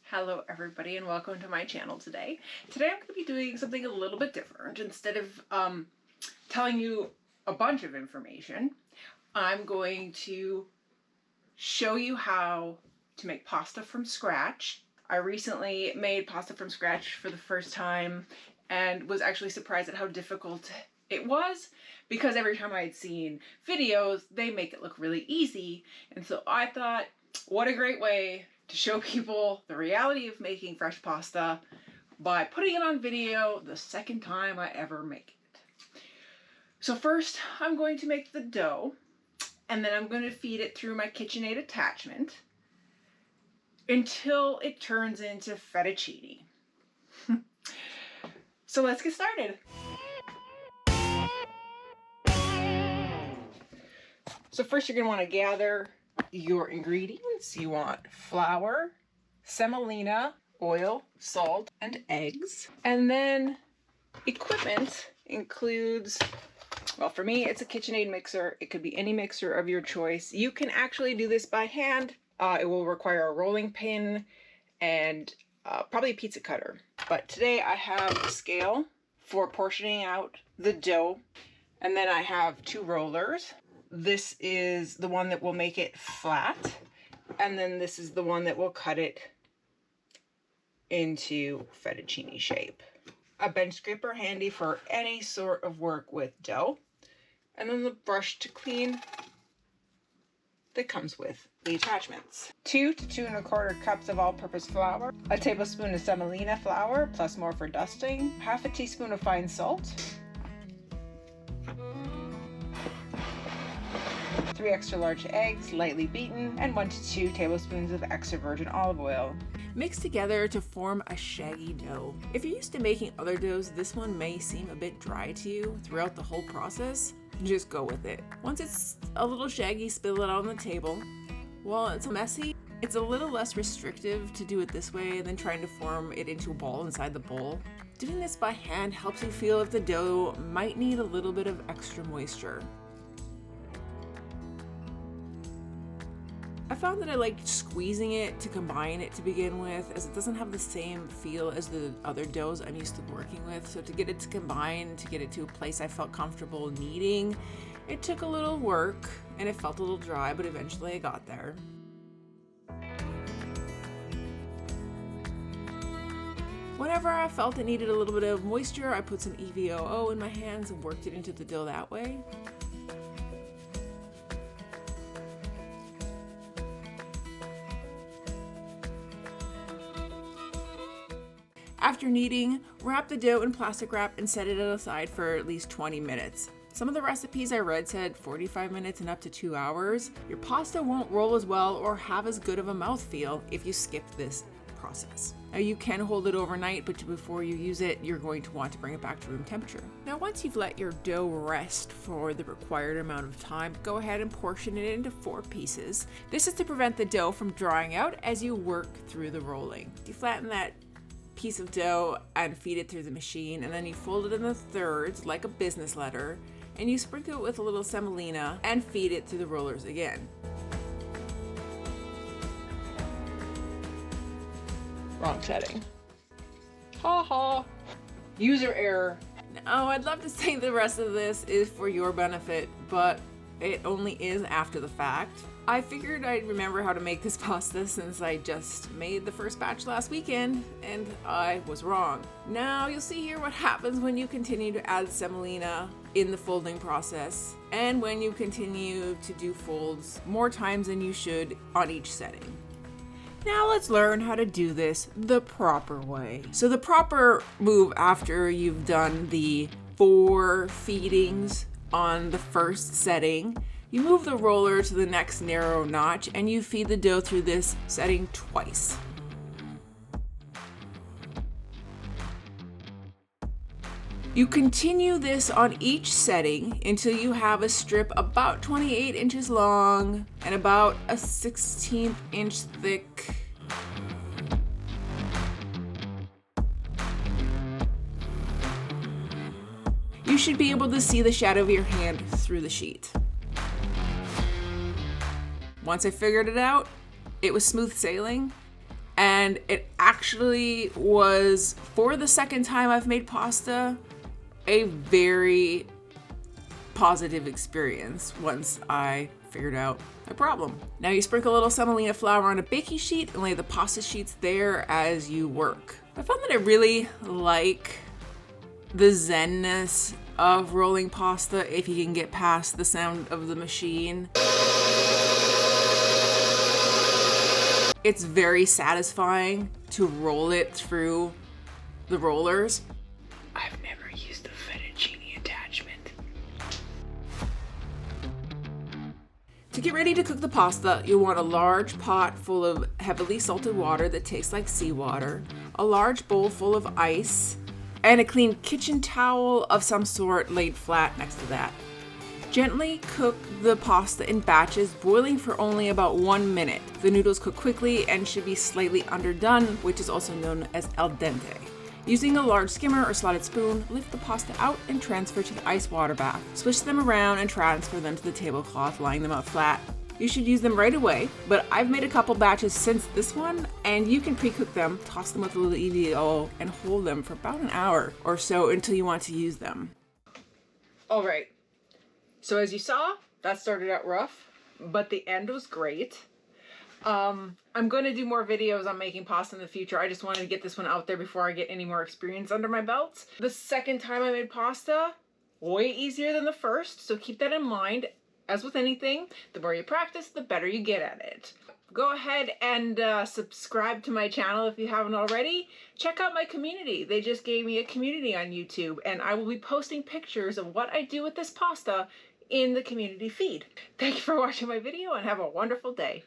Hello everybody and welcome to my channel today. Today I'm going to be doing something a little bit different. Instead of telling you a bunch of information, I'm going to show you how to make pasta from scratch. I recently made pasta from scratch for the first time and was actually surprised at how difficult it was, because every time I had seen videos, they make it look really easy. And so I thought, what a great way to show people the reality of making fresh pasta by putting it on video the second time I ever make it. So first, I'm going to make the dough, and then I'm going to feed it through my KitchenAid attachment until it turns into fettuccine. So let's get started. So first you're going to want to gather your ingredients. You want flour, semolina, oil, salt, and eggs. And then equipment includes, well, for me it's a KitchenAid mixer. It could be any mixer of your choice. You can actually do this by hand. It will require a rolling pin and probably a pizza cutter. But today I have a scale for portioning out the dough. And then I have two rollers. This is the one that will make it flat, and then this is the one that will cut it into fettuccine shape. A bench scraper handy for any sort of work with dough, and then the brush to clean that comes with the attachments. 2 to 2 1/4 cups of all-purpose flour, a tablespoon of semolina flour plus more for dusting, half a teaspoon of fine salt, 3 extra large eggs, lightly beaten, and 1 to 2 tablespoons of extra virgin olive oil. Mix together to form a shaggy dough. If you're used to making other doughs, this one may seem a bit dry to you throughout the whole process. Just go with it. Once it's a little shaggy, spill it out on the table. While it's messy, it's a little less restrictive to do it this way than trying to form it into a ball inside the bowl. Doing this by hand helps you feel if the dough might need a little bit of extra moisture. I found that I liked squeezing it to combine it to begin with, as it doesn't have the same feel as the other doughs I'm used to working with. So to get it to combine, to get it to a place I felt comfortable kneading, it took a little work and it felt a little dry, but eventually I got there. Whenever I felt it needed a little bit of moisture, I put some EVOO in my hands and worked it into the dough that way. After kneading, wrap the dough in plastic wrap and set it aside for at least 20 minutes. Some of the recipes I read said 45 minutes and up to 2 hours. Your pasta won't roll as well or have as good of a mouthfeel if you skip this process. Now you can hold it overnight, but before you use it, you're going to want to bring it back to room temperature. Now once you've let your dough rest for the required amount of time, go ahead and portion it into 4 pieces. This is to prevent the dough from drying out as you work through the rolling. You flatten that piece of dough and feed it through the machine, and then you fold it into thirds like a business letter, and you sprinkle it with a little semolina and feed it through the rollers again. Wrong setting. Ha ha. User error. Now I'd love to say the rest of this is for your benefit, but it only is after the fact. I figured I'd remember how to make this pasta since I just made the first batch last weekend, and I was wrong. Now you'll see here what happens when you continue to add semolina in the folding process, and when you continue to do folds more times than you should on each setting. Now let's learn how to do this the proper way. So the proper move after you've done the 4 feedings on the first setting, you move the roller to the next narrow notch and you feed the dough through this setting twice. You continue this on each setting until you have a strip about 28 inches long and about a 1/16 inch thick. You should be able to see the shadow of your hand through the sheet. Once I figured it out, it was smooth sailing. And it actually was, for the second time I've made pasta, a very positive experience once I figured out my problem. Now you sprinkle a little semolina flour on a baking sheet and lay the pasta sheets there as you work. I found that I really like the zenness of rolling pasta if you can get past the sound of the machine. It's very satisfying to roll it through the rollers. I've never used the fettuccine attachment. To get ready to cook the pasta, you'll want a large pot full of heavily salted water that tastes like seawater, a large bowl full of ice, and a clean kitchen towel of some sort laid flat next to that. Gently cook the pasta in batches, boiling for only about 1 minute. The noodles cook quickly and should be slightly underdone, which is also known as al dente. Using a large skimmer or slotted spoon, lift the pasta out and transfer to the ice water bath. Switch them around and transfer them to the tablecloth, lying them out flat. You should use them right away, but I've made a couple batches since this one, and you can pre-cook them, toss them with a little EVOO, and hold them for about an hour or so until you want to use them. All right. So as you saw, that started out rough, but the end was great. I'm going to do more videos on making pasta in the future. I just wanted to get this one out there before I get any more experience under my belt. The second time I made pasta, way easier than the first, so keep that in mind. As with anything, the more you practice, the better you get at it. Go ahead and subscribe to my channel if you haven't already. Check out my community. They just gave me a community on YouTube, and I will be posting pictures of what I do with this pasta in the community feed. Thank you for watching my video and have a wonderful day.